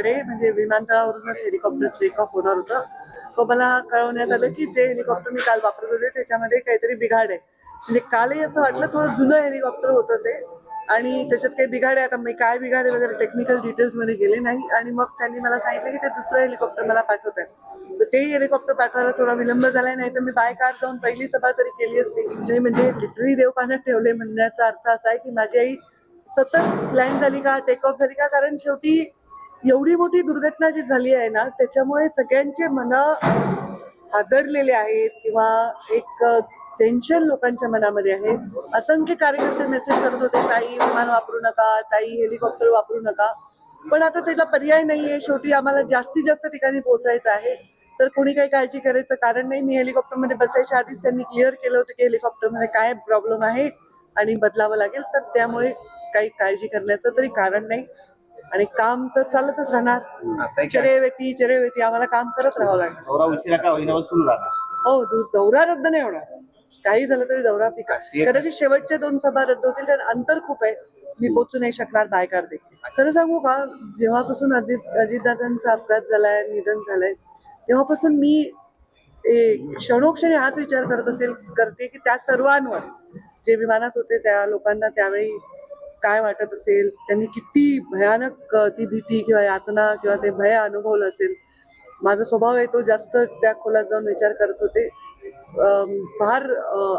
म्हणजे विमानतळावरूनच helicopter take off होणार होतं. तो मला कळवण्यात आलं की जे हेलिकॉप्टर मी काल वापरत होते त्याच्यामध्ये काहीतरी बिघाड आहे. म्हणजे कालही असं वाटलं थोडं जुनं हेलिकॉप्टर होतं ते आणि त्याच्यात काही बिघाड आहे. आता मी काय बिघाड आहे वगैरे टेक्निकल डिटेल्स मध्ये गेले नाही आणि मग त्यांनी मला सांगितलं की ते दुसरं हेलिकॉप्टर मला पाठवत आहे. तर तेही हेलिकॉप्टर पाठवायला थोडा विलंब झालाय, नाही तर मी बाय कार जाऊन पहिली सभा तरी केली असती. नाही म्हणजे लिटरली देव पाण्यात ठेवले म्हणण्याचा अर्थ असा आहे की माझी आई सतत लँड झाली का, टेक ऑफ झाली का, कारण शेवटी एवढी मोठी दुर्घटना जी झाली आहे ना त्याच्यामुळे सगळ्यांचे मन हादरलेले आहेत किंवा एक टेन्शन लोकांच्या मनामध्ये आहे. असंख्य कार्यकर्ते मेसेज करत होते ताई विमान वापरू नका, ताई हेलिकॉप्टर वापरू नका, पण आता त्याला पर्याय नाहीये. शेवटी आम्हाला जास्तीत जास्त ठिकाणी पोहोचायचं आहे, तर कोणी काही काळजी करायचं कारण नाही. मी हेलिकॉप्टरमध्ये बसायच्या आधीच त्यांनी क्लिअर केलं होतं की हेलिकॉप्टरमध्ये काय प्रॉब्लेम आहे आणि बदलावं लागेल, तर त्यामुळे काही काळजी करण्याचं तरी कारण नाही आणि काम तर चालतच राहणार. चरेवेती आम्हाला काम करत राहावं लागणार. दौरा उशिरा का होईना सुरू राहणार. हो, दौरा रद्द नाही होणार. काही झालं तरी दौरा फिका. कदाचित शेवटच्या 2 सभा रद्द होतील कारण अंतर खूप आहे, मी पोचू नाही शकणार बायकार देखील. खरं सांगू का, जेव्हापासून अजितदादांचा अपघात झालाय, निधन झालंय, तेव्हापासून मी क्षणोक्षणी हाच विचार करते की त्या सर्वांवर जे विमानात होते त्या लोकांना त्यावेळी काय वाटत असेल, त्यांनी किती भयानक ती भीती किंवा यातना किंवा ते भय अनुभवलं असेल. माझा स्वभाव आहे तो जास्त त्या खोलात जाऊन विचार करत होते. फार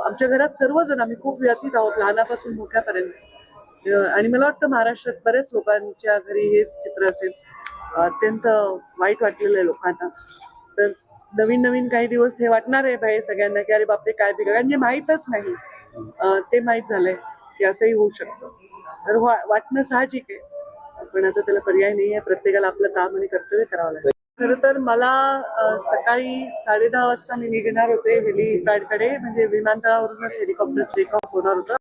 आमच्या घरात सर्वजण आम्ही खूप व्यथित आहोत लहानापासून मोठ्यापर्यंत. आणि मला वाटतं महाराष्ट्रात बरेच लोकांच्या घरी हेच चित्र असेल. अत्यंत वाईट वाटलेलं आहे लोकांना. तर नवीन नवीन काही दिवस हे वाटणार आहे भय सगळ्यांना की अरे बापरे काय बिघड, म्हणजे माहीतच नाही. ते माहीत झालंय की असंही होऊ शकतं. तर वाटणं साहजिक आहे, पण आता त्याला पर्याय नाही आहे. प्रत्येकाला आपलं काम आणि कर्तव्य करावं लागतं. खरं तर मला सकाळी 10:30 वाजता मी निघणार होते हेलिपॅडकडे, म्हणजे विमानतळावरूनच हेलिकॉप्टर टेक ऑफ होणार होतं.